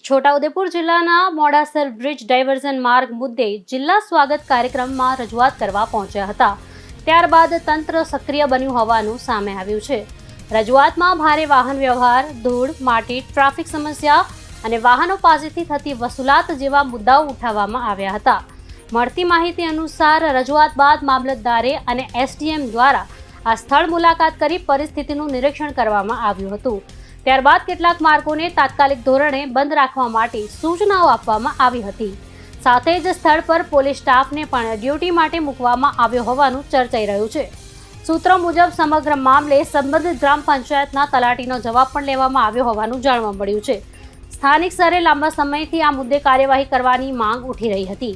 છોટાઉદેપુર જિલ્લાના Modasar bridge diversion માર્ગ મુદ્દે જિલ્લા સ્વાગત કાર્યક્રમમાં રજૂઆત કરવા પહોંચ્યા હતા. ત્યારબાદ તંત્ર સક્રિય બન્યું હોવાનું સામે આવ્યું છે. રજૂઆતમાં ભારે વાહન વ્યવહાર, ધૂળ, માટી, ટ્રાફિક સમસ્યા અને વાહનો પાસેથી થતી વસૂલાત જેવા મુદ્દાઓ ઉઠાવવામાં આવ્યા હતા. મળતી માહિતી અનુસાર રજૂઆત બાદ મામલતદારે અને એસડીએમ દ્વારા આ સ્થળ મુલાકાત કરી પરિસ્થિતિનું નિરીક્ષણ કરવામાં આવ્યું હતું. ત્યારબાદ કેટલાક માર્ગોને તાત્કાલિક ધોરણે બંધ રાખવા માટે સૂચનાઓ આપવામાં આવી હતી. સાથે જ સ્થળ પર પોલીસ સ્ટાફને પણ ડ્યુટી માટે મૂકવામાં આવ્યો હોવાનું ચર્ચાઈ રહ્યું છે. સૂત્રો મુજબ સમગ્ર મામલે સંબંધિત ગ્રામ પંચાયતના તલાટીનો જવાબ પણ લેવામાં આવ્યો હોવાનું જાણવા મળ્યું છે. સ્થાનિક સ્તરે લાંબા સમયથી આ મુદ્દે કાર્યવાહી કરવાની માંગ ઉઠી રહી હતી.